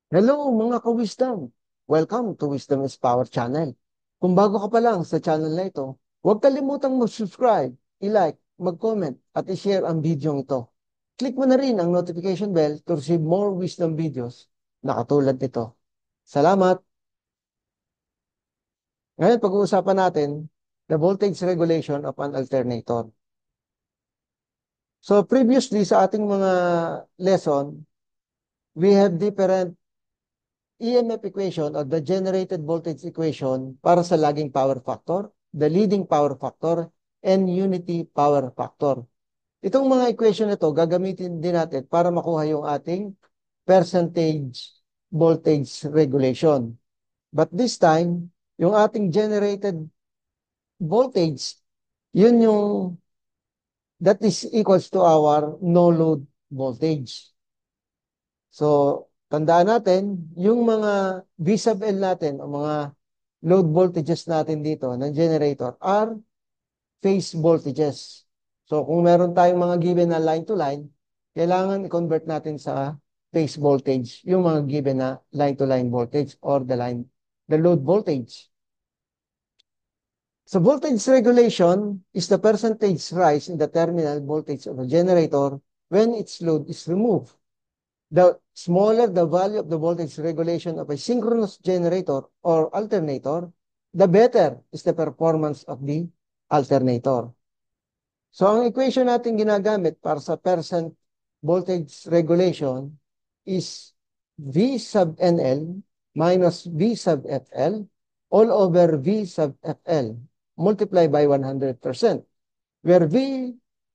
Hello mga ka-wisdom! Welcome to Wisdom is Power Channel. Kung bago ka pa lang sa channel na ito, huwag kalimutang mag-subscribe, i-like, mag-comment at i-share ang video ito. Click mo na rin ang notification bell to receive more wisdom videos na katulad nito. Salamat! Ngayon pag-uusapan natin the voltage regulation of an alternator. So previously sa ating mga lesson, we have different EMF equation or the generated voltage equation para sa lagging power factor, the leading power factor, and unity power factor. Itong mga equation na ito, gagamitin din natin para makuha yung ating percentage voltage regulation. But this time, yung ating generated voltage, yun yung that is equals to our no load voltage. So, tandaan natin, yung mga V sub L natin, o mga load voltages natin dito ng generator are phase voltages. So, kung meron tayong mga given na line to line, kailangan i-convert natin sa phase voltage yung mga given na line to line voltage or the load voltage. So, voltage regulation is the percentage rise in the terminal voltage of a generator when its load is removed. The smaller the value of the voltage regulation of a synchronous generator or alternator, the better is the performance of the alternator. So, ang equation natin ginagamit para sa percent voltage regulation is V sub NL minus V sub FL all over V sub FL multiplied by 100%. Where V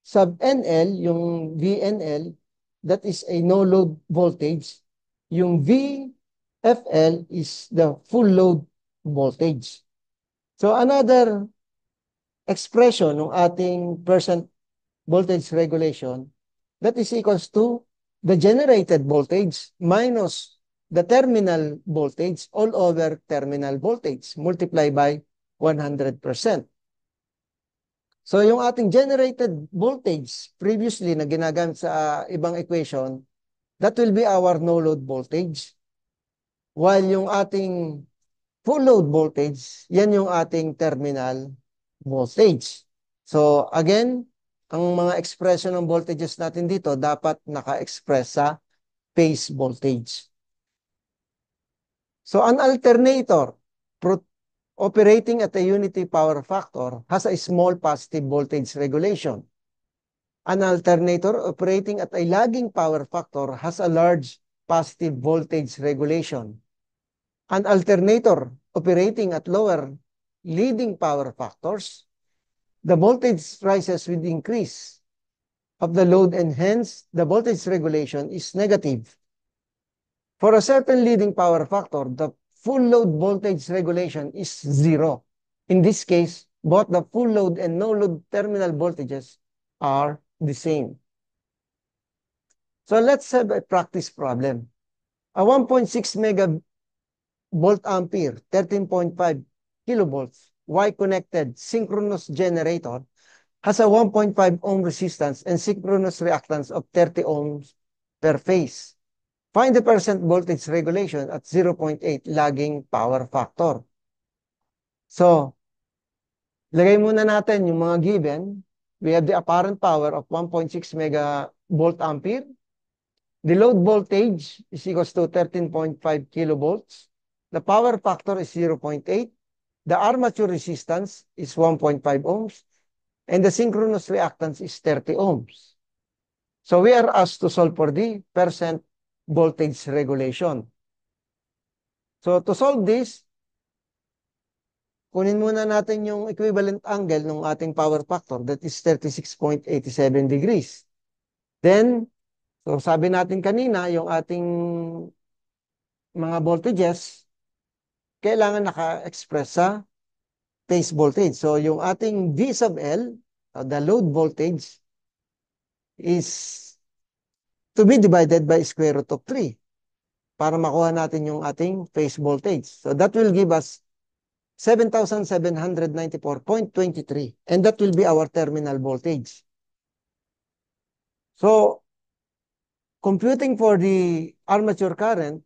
sub NL, yung VNL, that is a no load voltage. Yung VFL is the full load voltage. So another expression ng ating percent voltage regulation, that is equals to the generated voltage minus the terminal voltage all over terminal voltage multiplied by 100%. So yung ating generated voltage previously na ginagamit sa ibang equation, that will be our no load voltage. While yung ating full load voltage, yan yung ating terminal voltage. So again, ang mga expression ng voltages natin dito dapat naka-express sa phase voltage. So an alternator operating at a unity power factor has a small positive voltage regulation. An alternator operating at a lagging power factor has a large positive voltage regulation. An alternator operating at lower leading power factors, the voltage rises with increase of the load and hence the voltage regulation is negative. For a certain leading power factor, the full load voltage regulation is zero. In this case, both the full load and no load terminal voltages are the same. So let's have a practice problem. A 1.6 megavolt ampere, 13.5 kilovolts, Y-connected synchronous generator has a 1.5 ohm resistance and synchronous reactance of 30 ohms per phase. Find the percent voltage regulation at 0.8 lagging power factor. So, lagay muna natin yung mga given. We have the apparent power of 1.6 megavolt ampere. The load voltage is equals to 13.5 kilovolts. The power factor is 0.8. The armature resistance is 1.5 ohms. And the synchronous reactance is 30 ohms. So we are asked to solve for the percent voltage regulation. So to solve this, kunin muna natin yung equivalent angle ng ating power factor, that is 36.87 degrees. Then, so sabi natin kanina, yung ating mga voltages, kailangan naka-express sa phase voltage. So yung ating V sub L, the load voltage, is to be divided by square root of 3 para makuha natin yung ating phase voltage. So that will give us 7,794.23 and that will be our terminal voltage. So computing for the armature current,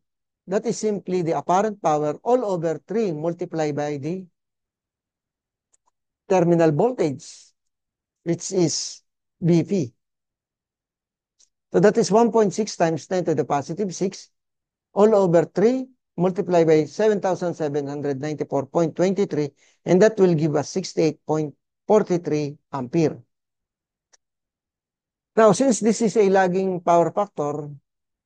that is simply the apparent power all over 3 multiplied by the terminal voltage, which is BP. So that is 1.6 times 10 to the positive 6 all over 3 multiplied by 7,794.23, and that will give us 68.43 ampere. Now, since this is a lagging power factor,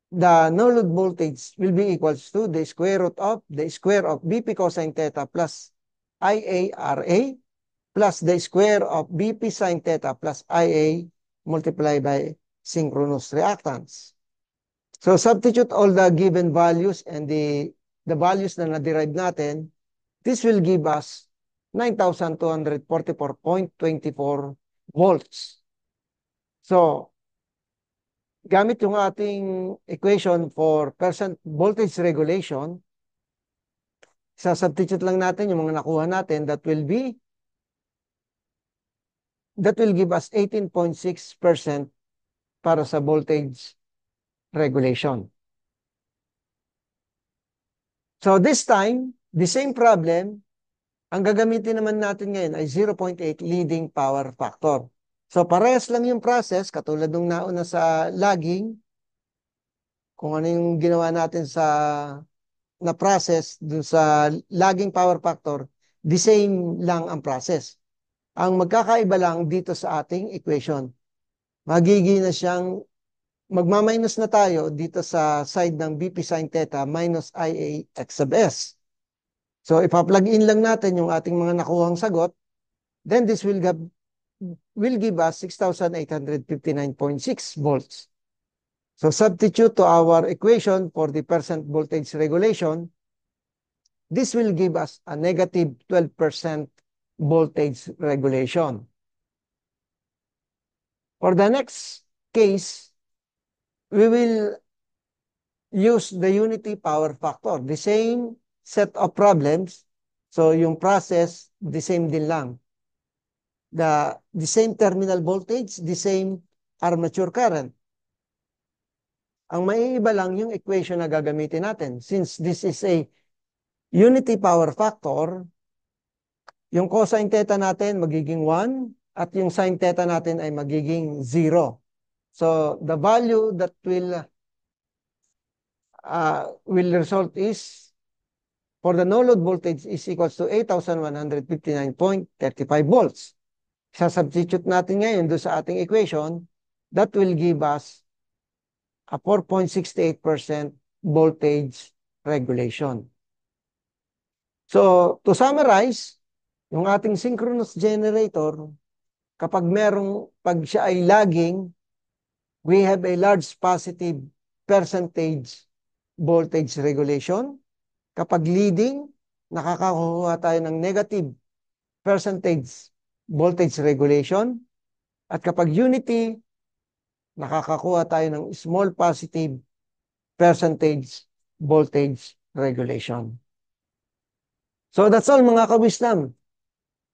the no-load voltage will be equals to the square root of the square of BP cosine theta plus IARA plus the square of BP sine theta plus IA multiplied by synchronous reactance. So substitute all the given values and the values na na-derive natin. This will give us 9,244.24 volts. So, gamit yung ating equation for percent voltage regulation, sa-substitute lang natin yung mga nakuha natin, that will give us 18.6% para sa voltage regulation. So this time, the same problem, ang gagamitin naman natin ngayon ay 0.8 leading power factor. So parehas lang yung process, katulad nung nauna sa lagging, kung ano yung ginawa natin na process dun sa lagging power factor, the same lang ang process. Ang magkakaiba lang dito sa ating equation, magiging na siyang magmaminus na tayo dito sa side ng BP sin theta minus IA x sub S. So, ipa-plug in lang natin yung ating mga nakuhang sagot. Then, this will give us 6,859.6 volts. So, substitute to our equation for the percent voltage regulation. This will give us a negative 12% voltage regulation. For the next case, we will use the unity power factor. The same set of problems. So, yung process, the same din lang. The same terminal voltage, the same armature current. Ang maiiba lang yung equation na gagamitin natin. Since this is a unity power factor, yung cosine theta natin magiging 1 at yung sine theta natin ay magiging 0. So, the value that will result is, for the no-load voltage is equals to 8,159.35 volts. Sa-substitute natin ngayon doon sa ating equation, that will give us a 4.68% voltage regulation. So, to summarize, yung ating synchronous generator, pag siya ay lagging, we have a large positive percentage voltage regulation. Kapag leading, nakakakuha tayo ng negative percentage voltage regulation. At kapag unity, nakakakuha tayo ng small positive percentage voltage regulation. So that's all mga kawisdom.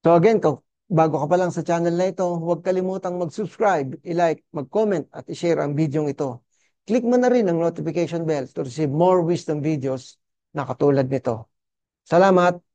So again, bago ka pa lang sa channel na ito, huwag kalimutang mag-subscribe, i-like, mag-comment at i-share ang video ito. Click mo na rin ang notification bell to receive more wisdom videos na katulad nito. Salamat!